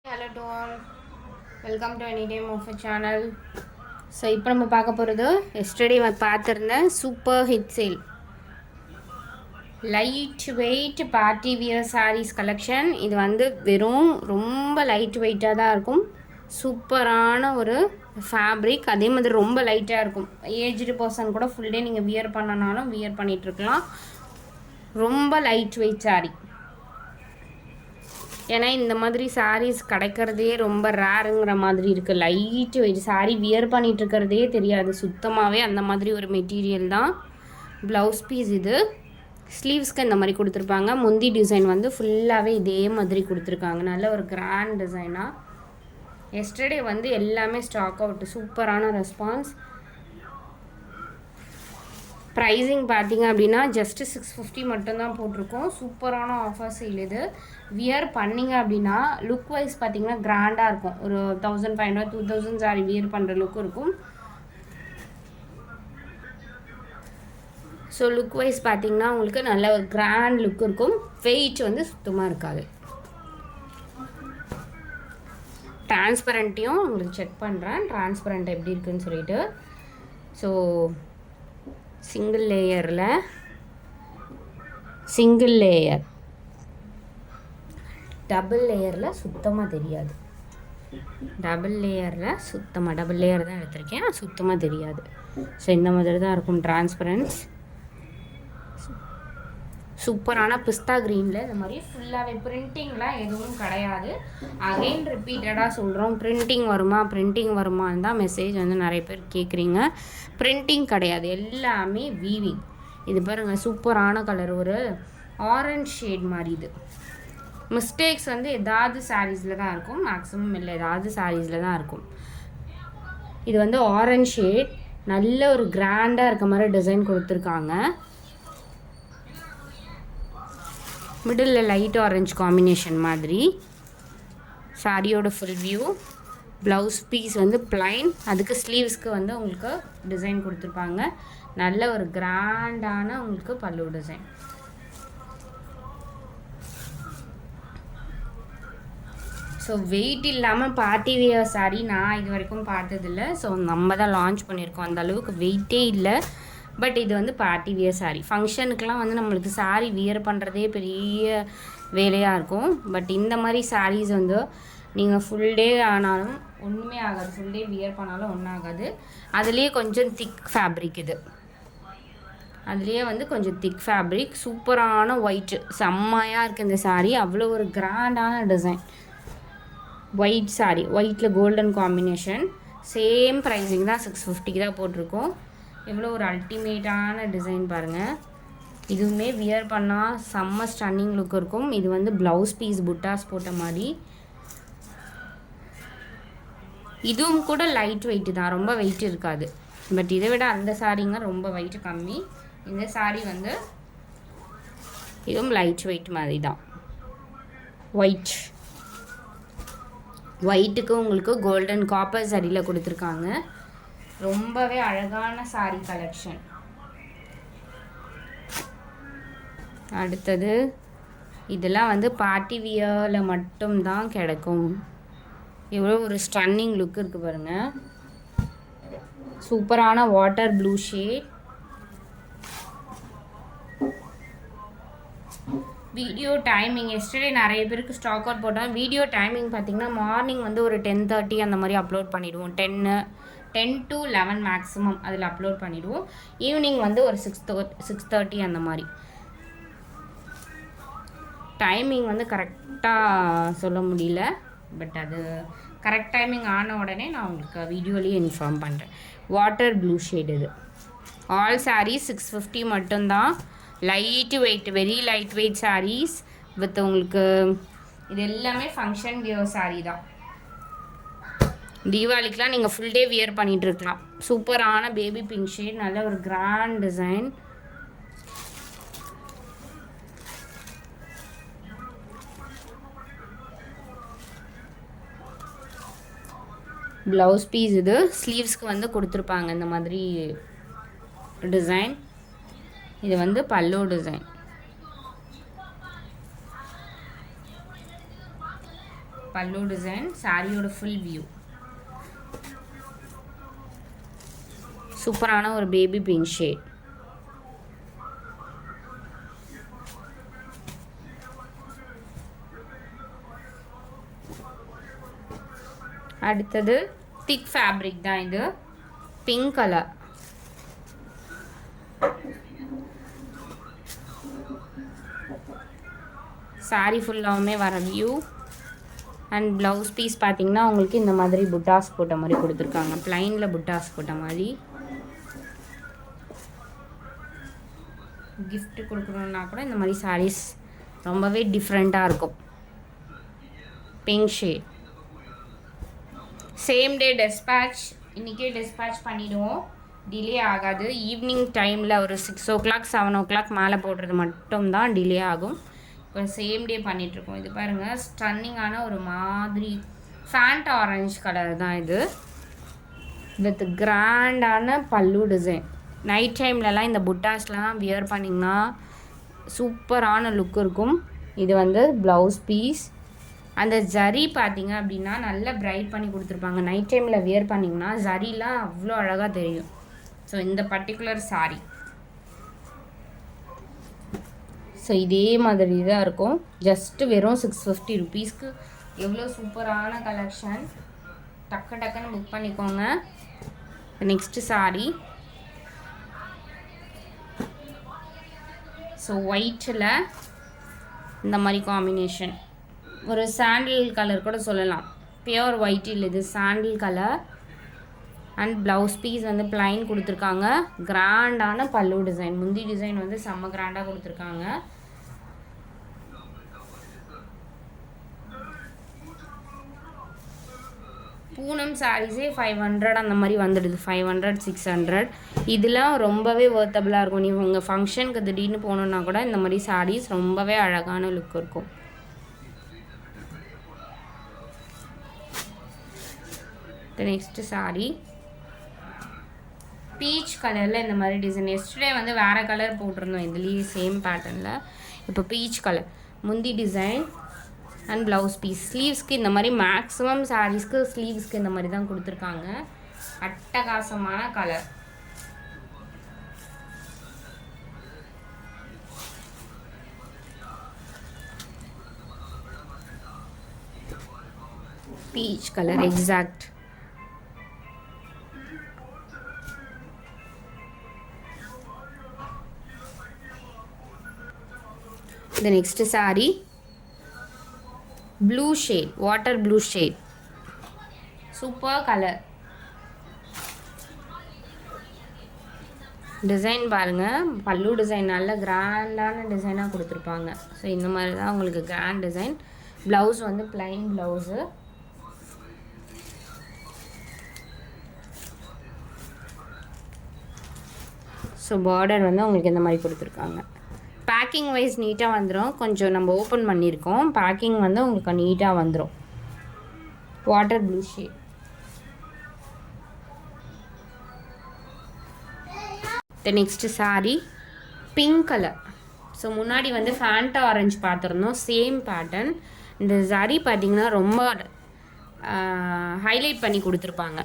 Hello to all, welcome to Anyday Mofa channel. So இப்போ நம்ம பார்க்க போகிறது எஸ்டர்டே பார்த்துருந்தேன் super hit sale light weight party wear saris collection. இது வந்து வெறும் ரொம்ப லைட் வெயிட்டாக தான் இருக்கும். சூப்பரான ஒரு ஃபேப்ரிக், அதே மாதிரி ரொம்ப லைட்டாக இருக்கும். ஏஜ்டு பர்சன் கூட ஃபுல் டே நீங்கள் வியர் பண்ணனாலும் வியர் பண்ணிகிட்ருக்கலாம். ரொம்ப லைட் வெயிட் சாரீ. ஏன்னா இந்த மாதிரி சாரீஸ் கிடைக்கிறதே ரொம்ப ரேருங்கிற மாதிரி இருக்குது. லைட் வெயிட் சாரீ வியர் பண்ணிகிட்ருக்கிறதே தெரியாது சுத்தமாகவே. அந்த மாதிரி ஒரு மெட்டீரியல் தான். ப்ளவுஸ் பீஸ் இது. ஸ்லீவ்ஸ்க்கு இந்த மாதிரி கொடுத்துருப்பாங்க. முந்தி டிசைன் வந்து ஃபுல்லாகவே இதே மாதிரி கொடுத்துருக்காங்க. நல்ல ஒரு கிராண்ட் டிசைனாக. எஸ்டர்டே வந்து எல்லாமே ஸ்டாக் அவுட். சூப்பரான ரெஸ்பான்ஸ். ப்ரைஸிங் பார்த்தீங்க அப்படின்னா ஜஸ்ட்டு 650 மட்டும்தான் போட்டிருக்கோம். சூப்பரான ஆஃபர் சேல் இது. வியர் பண்ணிங்க அப்படின்னா லுக் வைஸ் பார்த்தீங்கன்னா கிராண்டாக இருக்கும். ஒரு 1500 2000 சாரி வியர் பண்ணுற லுக் இருக்கும். ஸோ லுக் வைஸ் பார்த்தீங்கன்னா உங்களுக்கு நல்ல ஒரு கிராண்ட் லுக் இருக்கும். வெயிட் வந்து சுத்தமாக இருக்காது. டிரான்ஸ்பரண்ட்டையும் உங்களுக்கு செக் பண்ணுறேன், டிரான்ஸ்பரண்ட் எப்படி இருக்குன்னு சொல்லிட்டு. ஸோ சிங்கிள் லேயர் டபுள் லேயரில் சுத்தமாக தெரியாது. டபுள் லேயர் தான் எடுத்திருக்கேன், சுத்தமாக தெரியாது. ஸோ இந்த மாதிரி தான் இருக்கும் டிரான்ஸ்பரன்ஸ். சூப்பரான பிஸ்தா க்ரீனில் இந்த மாதிரி ஃபுல்லாகவே பிரிண்டிங்லாம் எதுவும் கிடையாது. அகைன் ரிப்பீட்டடாக சொல்கிறோம், பிரிண்டிங் வருமானு தான் மெசேஜ் வந்து நிறைய பேர் கேட்குறீங்க. பிரிண்டிங் கிடையாது, எல்லாமே வீவிங். இது பாருங்கள், சூப்பரான கலர், ஒரு ஆரஞ்ச் ஷேட் மாதிரி. இது மிஸ்டேக்ஸ் வந்து ஏதாவது சாரீஸில் தான் இருக்கும், மேக்ஸிமம் இல்லை, ஏதாவது சாரீஸில் தான் இருக்கும். இது வந்து ஆரஞ்ச் ஷேட், நல்ல ஒரு கிராண்டாக இருக்க மாதிரி டிசைன் கொடுத்துருக்காங்க. மிடில் லைட் ஆரஞ்ச் காம்பினேஷன் மாதிரி. சாரியோட ஃபுல் வியூ. ப்ளவுஸ் பீஸ் வந்து ப்ளைன், அதுக்கு ஸ்லீவ்ஸ்க்கு வந்து உங்களுக்கு டிசைன் கொடுத்துருப்பாங்க. நல்ல ஒரு கிராண்டான உங்களுக்கு பல்லு டிசைன். ஸோ வெயிட் இல்லாமல் பார்ட்டி வியர் சாரீ நான் இது வரைக்கும் பார்த்ததில்ல. ஸோ நம்ம தான் லான்ச் பண்ணியிருக்கோம். அந்த அளவுக்கு வெயிட்டே இல்லை. பட் இது வந்து பார்ட்டி வியர் சாரீ. ஃபங்க்ஷனுக்கெலாம் வந்து நம்மளுக்கு சாரீ வியர் பண்ணுறதே பெரிய வேலையாக இருக்கும். பட் இந்த மாதிரி சாரீஸ் வந்து நீங்கள் ஃபுல் டே ஆனாலும் ஒன்றுமே ஆகாது, ஃபுல் டே வியர் பண்ணாலும் ஒன்றும் ஆகாது. அதுலேயே கொஞ்சம் திக் ஃபேப்ரிக். இது அதுலேயே வந்து கொஞ்சம் திக் ஃபேப்ரிக். சூப்பரான ஒயிட்டு, செம்மையாக இருக்குது இந்த சாரீ. அவ்வளோ ஒரு கிராண்டான டிசைன். ஒயிட் சாரீ, ஒயிட்டில் கோல்டன் காம்பினேஷன். சேம் ப்ரைஸிங் தான், 650 தான் போட்டிருக்கோம். எவ்வளோ ஒரு அல்டிமேட்டான டிசைன் பாருங்கள். இதுவுமே வியர் பண்ணால் செம்ம ஸ்டன்னிங் லுக் இருக்கும். இது வந்து ப்ளவுஸ் பீஸ் புட்டாஸ் போட்ட மாதிரி. இதுவும் கூட லைட் வெயிட்டு தான், ரொம்ப வெயிட் இருக்காது. பட் இதை விட அந்த சாரீங்க ரொம்ப வெயிட் கம்மி. இந்த சாரீ வந்து இதுவும் லைட் வெயிட் மாதிரி தான். ஒயிட்டுக்கு உங்களுக்கு கோல்டன் காப்பர் சாரியில் கொடுத்துருக்காங்க. ரொம்பவே அழகான சாரீ கலெக்ஷன். அடுத்தது இதெல்லாம் வந்து பார்ட்டி வியரில் மட்டும்தான் கிடைக்கும். எவ்வளோ ஒரு ஸ்டன்னிங் லுக் இருக்குது பாருங்கள். சூப்பரான water blue shade. Video timing yesterday நிறைய பேருக்கு ஸ்டாக் அவுட் போட்டோம். வீடியோ டைமிங் பார்த்திங்கன்னா மார்னிங் வந்து ஒரு 10:30 அந்த மாதிரி அப்லோட் பண்ணிவிடுவோம். 10 to 11 மேக்ஸிமம் அதில் அப்லோட் பண்ணிவிடுவோம். ஈவினிங் வந்து ஒரு 6:30 அந்த மாதிரி. டைமிங் வந்து கரெக்டாக சொல்ல முடியல. பட் அது கரெக்ட் டைமிங் ஆன உடனே நான் உங்களுக்கு வீடியோலேயே இன்ஃபார்ம் பண்ணுறேன். Water blue shade. இது ஆல் சாரீஸ் 650 மட்டும்தான். Light weight, very light weight saris with உங்களுக்கு இது எல்லாமே ஃபங்க்ஷன் வியர் சாரீ தான். தீபாவளிக்கெலாம் நீங்கள் ஃபுல் டே வியர் பண்ணிகிட்ருக்கலாம். சூப்பரான பேபி பிங்க் ஷேட், நல்ல ஒரு கிராண்ட் டிசைன். Blouse piece. இது ஸ்லீவ்ஸ்க்கு வந்து கொடுத்துருப்பாங்க இந்த மாதிரி டிசைன். இது வந்து பல்லு டிசைன். பல்லு டிசைன், சாரியோட ஃபுல் வியூ. சூப்பரான ஒரு பேபி பிங்க் ஷேட். அடுத்தது திக் ஃபேப்ரிக் தான் இது, பிங்க் கலர். சாரி ஃபுல்லாகவுமே வர வியூ. அண்ட் ப்ளவுஸ் பீஸ் பார்த்திங்கன்னா உங்களுக்கு இந்த மாதிரி புட்டாஸ் போட்ட மாதிரி கொடுத்துருக்காங்க, ப்ளைனில் புட்டாஸ் போட்ட மாதிரி. கிஃப்ட் கொடுக்கணுன்னா கூட இந்த மாதிரி சாரீஸ் ரொம்பவே டிஃப்ரெண்ட்டாக இருக்கும். Pink shade. Same day dispatch, இன்றைக்கே டெஸ்பேட்ச் பண்ணிவிடுவோம், டிலே ஆகாது. ஈவினிங் டைமில் ஒரு 6 o'clock 7 o'clock மேலே போடுறது மட்டும்தான் டிலே ஆகும். இப்போ சேம் டே பண்ணிகிட்ருக்கோம். இது பாருங்கள், ஸ்டன்னிங்கான ஒரு மாதிரி ஃபேண்ட் ஆரஞ்ச் கலர் தான் இது, வித் கிராண்டான பல்லு டிசைன். நைட் டைம்லலாம் இந்த புட்டாஸ்லாம் வியர் பண்ணிங்கன்னா சூப்பரான லுக் இருக்கும். இது வந்து ப்ளவுஸ் பீஸ். அந்த ஜரி பார்த்திங்க அப்படின்னா நல்லா பிரைட் பண்ணி கொடுத்துருப்பாங்க. நைட் டைமில் வியர் பண்ணிங்கன்னா ஜரிலாம் அவ்வளோ அழகாக தெரியும். ஸோ இந்த பர்டிகுலர் சாரீ ஸோ இதே மாதிரி தான் இருக்கும். ஜஸ்ட்டு வெறும் 650 rupeesக்கு எவ்வளோ சூப்பரான கலெக்ஷன். டக்குன்னு புக் பண்ணிக்கோங்க. நெக்ஸ்ட்டு சாரீ ஸோ ஒயிட்டில் இந்த மாதிரி காம்பினேஷன், ஒரு சாண்டில் கலர் கூட சொல்லலாம், பியூர் ஒயிட்டில் இது sandal colour. And blouse piece வந்து ப்ளைன் கொடுத்துருக்காங்க. கிராண்டான பல்லு டிசைன், முந்தி டிசைன் வந்து செம்ம கிராண்டாக கொடுத்துருக்காங்க. பூனம் சாரீஸே 500 அந்த மாதிரி வந்துடுது, 500 600. இதெல்லாம் ரொம்பவே ஒர்த்தபுளாக இருக்கும். நீங்கள் உங்கள் ஃபங்க்ஷனுக்கு திடீர்னு போகணுன்னா கூட இந்த மாதிரி சாரீஸ் ரொம்பவே அழகான லுக் இருக்கும். நெக்ஸ்ட்டு சாரீ பீச் கலரில் இந்த மாதிரி டிசைன். எஸ்டர்டே வந்து வேறு கலர் போட்டிருந்தோம் இதுலேயே சேம் பேட்டர்னில். இப்போ பீச் கலர் முந்தி டிசைன் அண்ட் ப்ளவுஸ் பீஸ். ஸ்லீவ்ஸ்க்கு இந்த மாதிரி மேக்ஸிமம் சாரீஸ்க்கு ஸ்லீவ்ஸ்க்கு இந்த மாதிரி தான் கொடுத்துருக்காங்க. அட்டகாசமான colour. Peach colour exact. The next saree, blue shade, water blue shade, super color. Design பாருங்கள், பல்லு டிசைன் நல்ல கிராண்டான டிசைனாக கொடுத்துருப்பாங்க. ஸோ இந்த மாதிரி தான் உங்களுக்கு கிராண்ட் டிசைன். ப்ளவுஸ் வந்து ப்ளைன் ப்ளவுஸு. ஸோ பார்டர் வந்து உங்களுக்கு இந்த மாதிரி கொடுத்துருக்காங்க. பேக்கிங் வைஸ் நீட்டாக வந்துடும். கொஞ்சம் நம்ம ஓப்பன் பண்ணியிருக்கோம், பேக்கிங் வந்து உங்களுக்கு நீட்டாக வந்துடும். Water blue shade. Next sari pink colour. So முன்னாடி வந்து ஃபேண்டா ஆரஞ்சு பார்த்துருந்தோம், சேம் பேட்டர்ன். இந்த சாரீ பார்த்திங்கன்னா ரொம்ப ஹைலைட் பண்ணி கொடுத்துருப்பாங்க.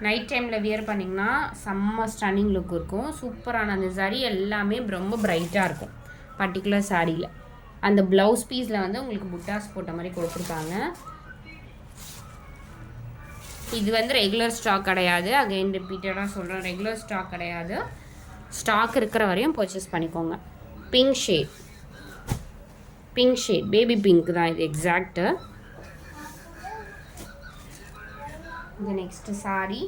நைட் டைமில் வியர் பண்ணிங்கன்னா செம்ம ஸ்டன்னிங் லுக் இருக்கும். சூப்பரான அந்த சாரீ எல்லாமே ரொம்ப பிரைட்டாக இருக்கும். பர்டிகுலர் சாரியில் அந்த ப்ளவுஸ் பீஸில் வந்து உங்களுக்கு புட்டாஸ் போட்ட மாதிரி கொடுத்துருக்காங்க. இது வந்து ரெகுலர் ஸ்டாக் கிடையாது. அகைன் ரிப்பீட்டடாக சொல்கிறேன், ரெகுலர் ஸ்டாக் கிடையாது. ஸ்டாக் இருக்கிற வரையும் பர்ச்சேஸ் பண்ணிக்கோங்க. Pink shade, pink shade baby pink தான் இது exact. The next saree,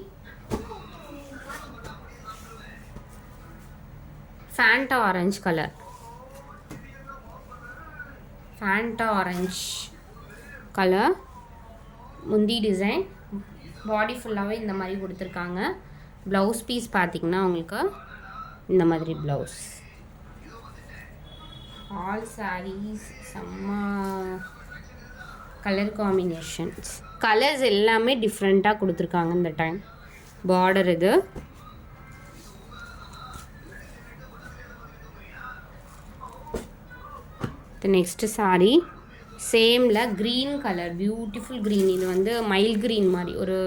Fanta orange color, Fanta orange color, முந்தி டிசைன். பாடி ஃபுல்லாகவே இந்த மாதிரி கொடுத்துருக்காங்க. ப்ளவுஸ் பீஸ் பார்த்திங்கன்னா உங்களுக்கு இந்த மாதிரி ப்ளவுஸ். ஆல் சாரீஸ் செம்ம கலர் காம்பினேஷன்ஸ். கலர்ஸ் எல்லாமே டிஃப்ரெண்ட்டாக கொடுத்துருக்காங்க இந்த டைம். பார்டர் இது. நெக்ஸ்ட்டு சாரீ சேமில் க்ரீன் கலர், பியூட்டிஃபுல் க்ரீன். இது வந்து மைல் க்ரீன் மாதிரி, ஒரு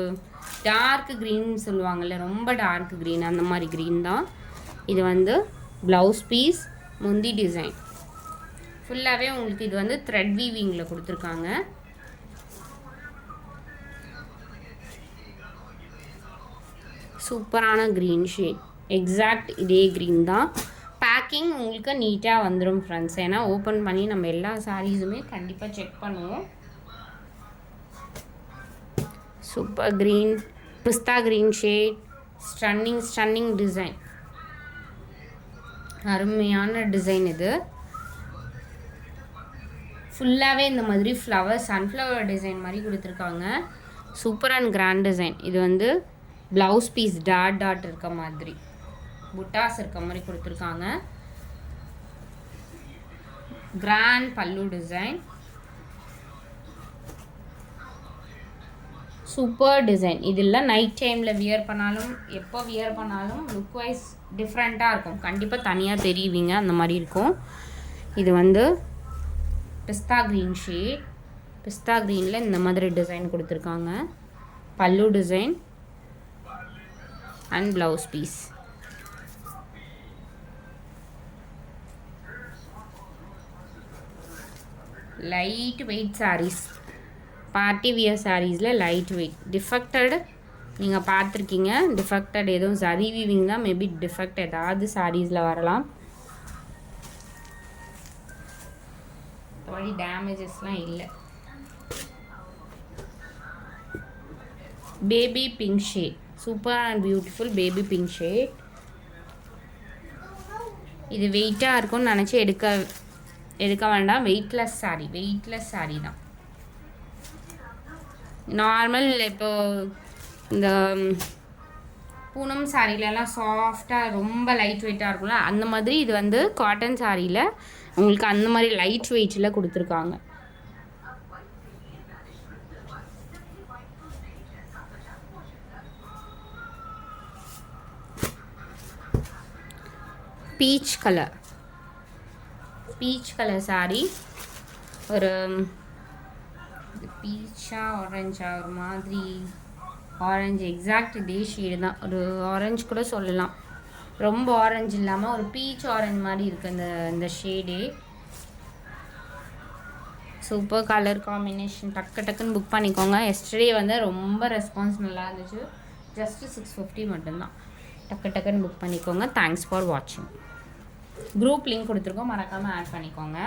டார்க் க்ரீன் சொல்லுவாங்கள்ல, ரொம்ப டார்க் க்ரீன், அந்த மாதிரி க்ரீன் தான். இது வந்து ப்ளவுஸ் பீஸ், முந்தி டிசைன். ஃபுல்லாகவே உங்களுக்கு இது வந்து த்ரெட் வீவிங்கில் கொடுத்துருக்காங்க. சூப்பரான க்ரீன் ஷேட், எக்ஸாக்ட் இதே க்ரீன் தான். பேக்கிங் உங்களுக்கு நீட்டாக வந்துடும் ஃப்ரெண்ட்ஸ். ஏன்னா ஓப்பன் பண்ணி நம்ம எல்லா சாரீஸுமே கண்டிப்பாக செக் பண்ணுவோம். Super green, pista green shade, stunning design, அருமையான டிசைன். இது ஃபுல்லாகவே இந்த மாதிரி ஃப்ளவர், சன்ஃப்ளவர் டிசைன் மாதிரி கொடுத்துருக்காங்க. Super and grand design. இது வந்து ப்ளவுஸ் பீஸ் டாட் இருக்க மாதிரி, புட்டாஸ் இருக்க மாதிரி கொடுத்துருக்காங்க. கிராண்ட் பல்லு டிசைன், சூப்பர் டிசைன். இதில் நைட் டைமில் வியர் பண்ணாலும், எப்போ வியர் பண்ணாலும் லுக் வைஸ் டிஃப்ரெண்ட்டாக இருக்கும். கண்டிப்பாக தனியாக தெரியுவீங்க, அந்த மாதிரி இருக்கும். இது வந்து பிஸ்தா க்ரீன் ஷேட், பிஸ்தா க்ரீனில் இந்த மாதிரி டிசைன் கொடுத்துருக்காங்க. Pallu design and blouse piece. Light weight saris, party wear சாரீஸில் லைட் வெயிட். டிஃபெக்டட் நீங்கள் பார்த்துருக்கீங்க. டிஃபெக்டட் எதுவும் சரி வீவிங் தான், மேபி டிஃபெக்ட் ஏதாவது சாரீஸில் வரலாம். மற்றபடி டேமேஜஸ்லாம் இல்லை. Baby pink shade, super and beautiful baby pink shade. இது வெயிட்டாக இருக்கும்னு நினச்சி எடுக்க வேண்டாம். வெயிட்லெஸ் சாரீ தான். நார்மல் இப்போது இந்த பூனம் சாரீலலாம் சாஃப்டாக ரொம்ப லைட் வெயிட்டாக இருக்கும்ல, அந்த மாதிரி இது வந்து காட்டன் சாரியில் உங்களுக்கு அந்த மாதிரி லைட் வெயிட்டில் கொடுத்துருக்காங்க. பீச் கலர் சாரீ, ஒரு பீச்சா ஆரஞ்சா, ஒரு மாதிரி ஆரஞ்சு, எக்ஸாக்ட் இதே ஷேடு தான். ஒரு ஆரஞ்சு கூட சொல்லலாம், ரொம்ப ஆரஞ்சு இல்லாமல் ஒரு பீச் ஆரஞ்சு மாதிரி இருக்குது இந்த ஷேடே. Super colour combination. டக்குன்னு புக் பண்ணிக்கோங்க. எஸ்டர்டே வந்து ரொம்ப ரெஸ்பான்ஸ் நல்லா இருந்துச்சு. ஜஸ்ட்டு 650 மட்டும்தான். டக்குன்னு புக் பண்ணிக்கோங்க. தேங்க்ஸ் ஃபார் வாட்சிங். குரூப் லிங்க் கொடுத்துருக்கோம், மறக்காமல் ஆட் பண்ணிக்கோங்க.